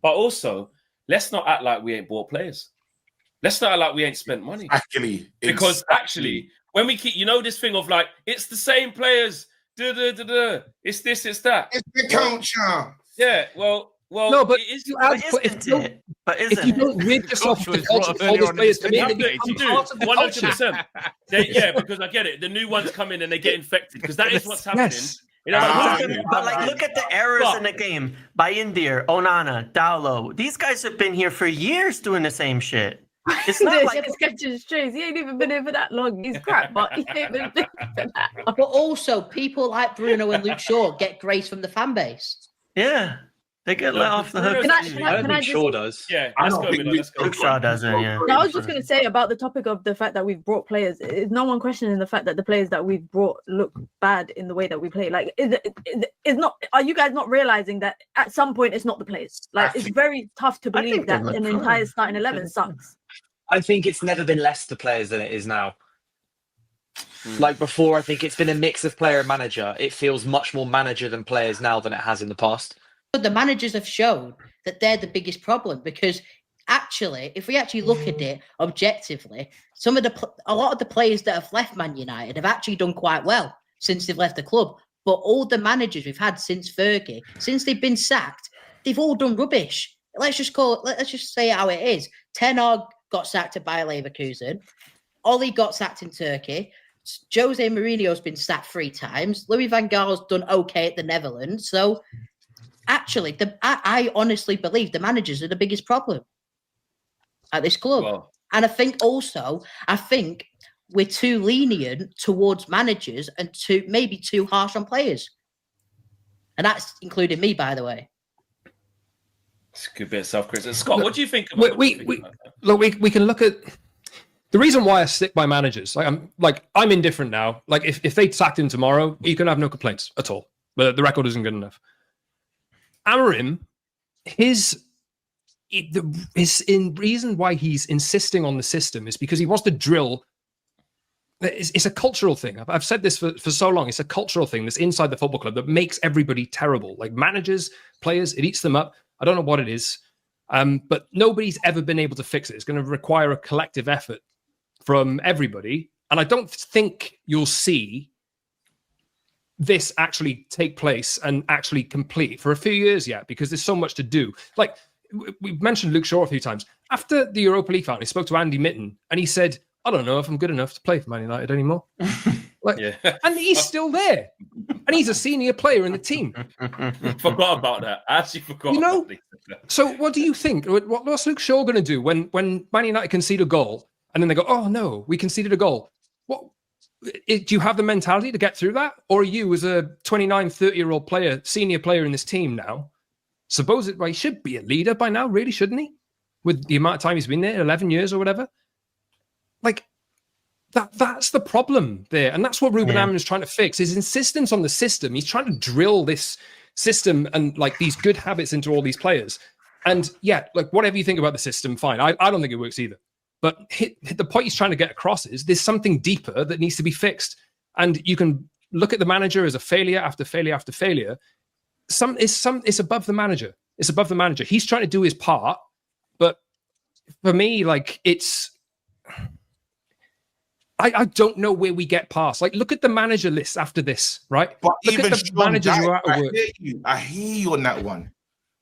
But also, let's not act like we ain't bought players. Let's not act like we ain't spent money. Because actually, when we keep, this thing of like, it's the same players. It's this, it's that. It's the culture. Yeah, well, no, but it is. If you don't rid yourself of the culture of all those players to make it become part of the 100%. Yeah, because I get it. The new ones come in and they get infected because that is what's happening. Yes. But look at the errors in the game. Bayindir, Onana, Daulo. These guys have been here for years doing the same shit. It's not like it's catching strays. He ain't even been here for that long. He's crap, but he ain't been here for that long. But also, people like Bruno and Luke Shaw get grace from the fan base. Yeah. They get let off the hook. I don't think Shaw does. Yeah, let's go. Luke Shaw doesn't, yeah. I was just going to say about the topic of the fact that we've brought players. Is no one questioning the fact that the players that we've brought look bad in the way that we play? Like, is not? Are you guys not realizing that at some point it's not the players? Like, it's very tough to believe that an entire starting 11 sucks. I think it's never been less the players than it is now. Like before, I think it's been a mix of player and manager. It feels much more manager than players now than it has in the past. The managers have shown that they're the biggest problem because actually, if we actually look at it objectively, a lot of the players that have left Man United have actually done quite well since they've left the club. But all the managers we've had since Fergie, since they've been sacked, they've all done rubbish. Let's just say it how it is. Ten Hag got sacked at Bayer Leverkusen. Ollie got sacked in Turkey. Jose Mourinho's been sacked 3 times. Louis van Gaal's done okay at the Netherlands. So actually, I honestly believe the managers are the biggest problem at this club. Wow. And I think we're too lenient towards managers and maybe too harsh on players. And that's including me, by the way. It's a good bit of self-criticism. Scott, what do you think about we can look at the reason why I stick by managers. I'm indifferent now. Like if they sacked him tomorrow, you can have no complaints at all. But the record isn't good enough. Amorim, his reason why he's insisting on the system is because he wants to drill. It's a cultural thing. I've said this for so long. It's a cultural thing that's inside the football club that makes everybody terrible. Like managers, players, it eats them up. I don't know what it is, but nobody's ever been able to fix it. It's going to require a collective effort from everybody. And I don't think you'll see this actually take place and actually complete for a few years yet, because there's so much to do. Like we've mentioned Luke Shaw a few times. After the Europa League final, he spoke to Andy Mitten and he said, I don't know if I'm good enough to play for Man United anymore. And he's still there. And he's a senior player in the team. Forgot about that. I actually forgot about that. So what do you think? What's Luke Shaw going to do when Man United concede a goal and then they go, oh no, we conceded a goal? Do you have the mentality to get through that? Or are you, as a 29, 30-year-old player, senior player in this team now, he should be a leader by now, really, shouldn't he? With the amount of time he's been there, 11 years or whatever. Like, that's the problem there. And that's what Ruben Amorim is trying to fix, his insistence on the system. He's trying to drill this system and like these good habits into all these players. And whatever you think about the system, fine. I don't think it works either. But the point he's trying to get across is there's something deeper that needs to be fixed. And you can look at the manager as a failure after failure after failure. It's above the manager. It's above the manager. He's trying to do his part. But for me, I don't know where we get past. Like, look at the manager list after this, right? But look even at the managers who are out of work. I hear you on that one.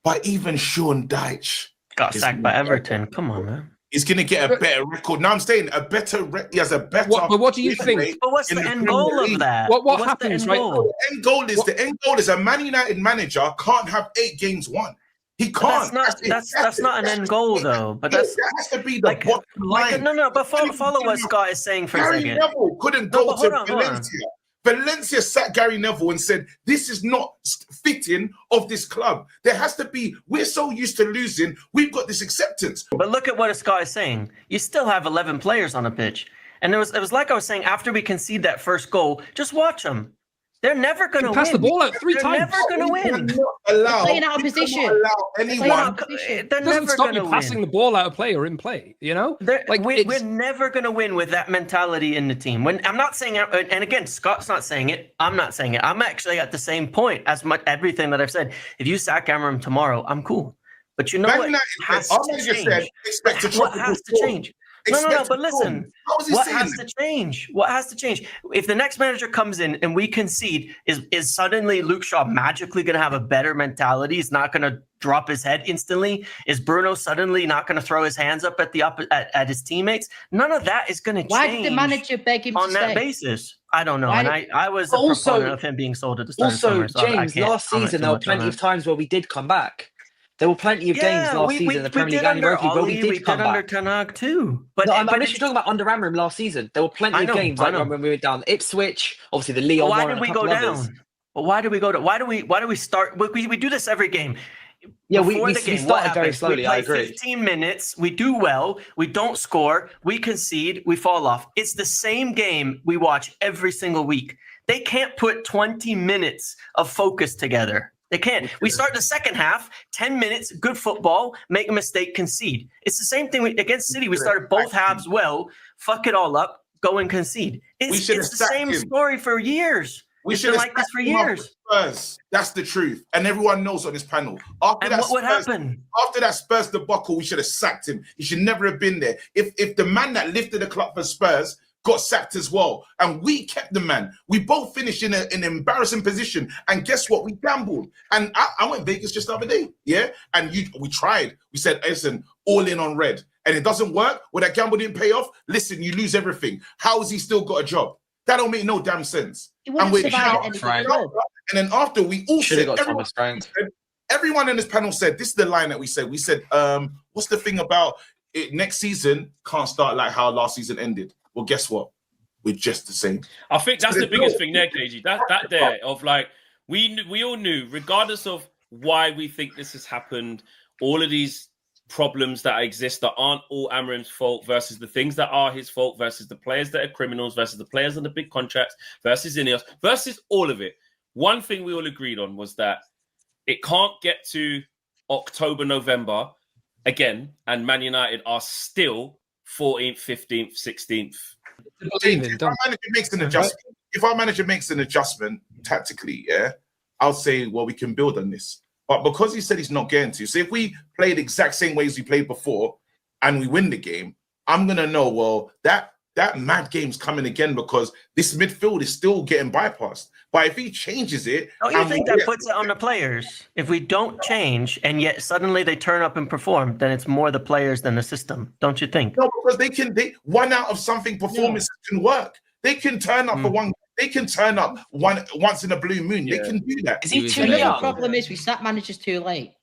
But even Sean Dyche got sacked by Everton. Come on, man. He's going to get a better record. No, I'm saying he has a better. What do you think? But what's the end goal of that? What happens, right? The end goal is a Man United manager can't have 8 games won. He can't. That's not an end goal, though. But that has to be the bottom line. No. But follow what Scott is saying for a second. Gary Neville couldn't go to Valencia. Valencia sat Gary Neville and said, this is not fitting of this club. There has to be, we're so used to losing, we've got this acceptance. But look at what Scott is saying. You still have 11 players on the pitch. And it was like I was saying, after we concede that first goal, just watch them. They're never going to win. Pass the ball out 3 times. They're never going to win. Playing out of position. They're never going to win. Passing the ball out of play or in play, you know? We're never going to win with that mentality in the team. I'm not saying, and again, Scott's not saying it. I'm not saying it. I'm actually at the same point as much everything that I've said. If you sack Amorim tomorrow, I'm cool. But you know Man what United, has our to manager change? said, expect a What tropical has to storm. change? No, but listen. How is he What saying has that? to change? What has to change? If the next manager comes in and we concede, is suddenly Luke Shaw magically going to have a better mentality? He's not going to drop his head instantly? Is Bruno suddenly not going to throw his hands up at his teammates? None of that is going to change. Why did the manager beg him on to that stay? basis? I don't know. Why And I was a Also- proponent of him being sold at the start Also, of summer. So James, I can't last comment season too there were much on plenty of that. times where we did come back. There were plenty of games last season in the Premier League did and under Europa League where Ollie, we did come under back. Ten Hag too. But No, I'm but literally talking about under Amram last season. There were plenty I of know, games I like know. when we went down Ipswich, obviously the Leon why one did and a we go couple down? others. But why do we go down? Why do we start? We do this every game. Yeah, Before we the game, started what very happens? slowly, We play I agree. 15 minutes. We do well. We don't score. We concede. We fall off. It's the same game we watch every single week. They can't put 20 minutes of focus together. They can't. We start the second half, 10 minutes, good football, make a mistake, concede. It's the same thing against City. We started both halves well, fuck it all up, go and concede. It's the same story for years. We It's should been have like this for sacked him after years. Spurs. That's the truth. And everyone knows on this panel. After And that what would Spurs- happen? After that Spurs debacle, we should have sacked him. He should never have been there. If the man that lifted the club for Spurs got sacked as well, and we kept the man, we both finished in an embarrassing position. And guess what? We gambled. And I went Vegas just the other day, yeah. And we tried. We said, listen, all in on red, and it doesn't work. Well, that gamble didn't pay off. Listen, you lose everything. How has he still got a job? That don't make no damn sense. He wouldn't we're survive shocked. at any Frank. club. And then after we all Should said, have got Thomas Frank. everyone in this panel said, this is the line that we said. We said, what's the thing about it? Next season can't start like how last season ended. Well, guess what? We're just the same. I think that's the biggest thing there, KG. That there of like we all knew, regardless of why we think this has happened, all of these problems that exist that aren't all Amram's fault versus the things that are his fault versus the players that are criminals versus the players on the big contracts versus Ineos versus all of it. One thing we all agreed on was that it can't get to October, November again, and Man United are still 14th, 15th, 16th. If our manager makes an adjustment tactically, yeah, I'll say, well, we can build on this. But because he said he's not going to, so if we play the exact same ways we played before and we win the game, I'm gonna know, well, that mad game's coming again because this midfield is still getting bypassed. But if he changes it, Don't you think that puts it on the players? If we don't change and yet suddenly they turn up and perform, then it's more the players than the system. Don't you think? No, because they one out of something performance can work. They can turn up for one. They can turn up once in a blue moon. They can do that. Is he too The young? problem is we sack managers too late.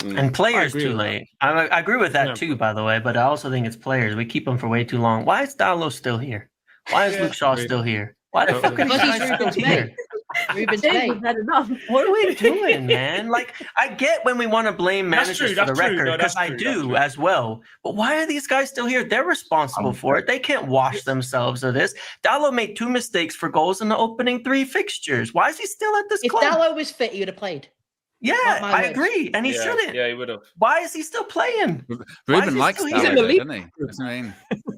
And players too late. I agree with that too, by the way. But I also think it's players. We keep them for way too long. Why is Dalot still here? Why is Luke Shaw still here? Why the fuck are these Because he's guys Ruben's still here? mate. Ruben's James mate. has had enough. What are we doing, man? Like, I get when we want to blame That's managers true, for the that's true. record, No, because that's I true, do that's true. as well. But why are these guys still here? They're responsible for it. They can't wash themselves of this. Dalot made 2 mistakes for goals in the opening 3 fixtures. Why is he still at this If club? Dalot was fit, he would have played. Yeah, Not my I words. agree. And he shouldn't. Yeah, he would have. Why is he still playing? Why is Ruben he likes still that, here? in the league. doesn't he? That's what I mean.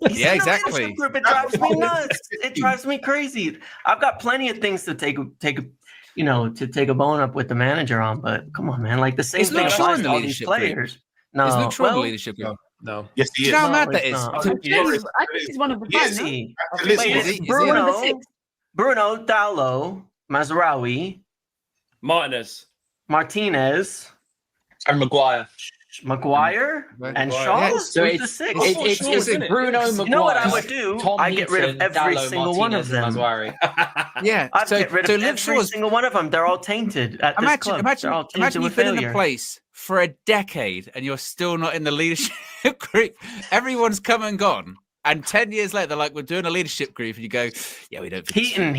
He's Yeah, in the exactly. leadership group. It drives me nuts. It drives me crazy. I've got plenty of things to take a bone up with the manager on, but come on, man. Like the same Is thing Luke Shaw applies in to the all these leadership group? players. No, Is Luke Shaw in the well, leadership group? No. Yes, he Do you is. know how No, mad that it's is? not. I think he's one of the is five. no? he? Listen, Wait, is he- it's is he Bruno, one of the 6? Bruno, Dalot, Mazraoui, Martinez. Martinez, And Maguire. Maguire, and Maguire. Shaw. Yeah, So Who's the it's 6? I thought it's Shaw was in it. Bruno, Maguire. You know what I would do? Tom I get rid of Heaton, every Dalot, single one Martinez, of them. and Mazraoui. Yeah. I'd So, get rid so of Luke every Shaw's. single one of them. They're all tainted at this club. They're all tainted Imagine with you've been in failure. a place for a decade and you're still not in the leadership group. Everyone's come and gone. And 10 years later, they're like, we're doing a leadership group. And you go, yeah, we don't think Heaton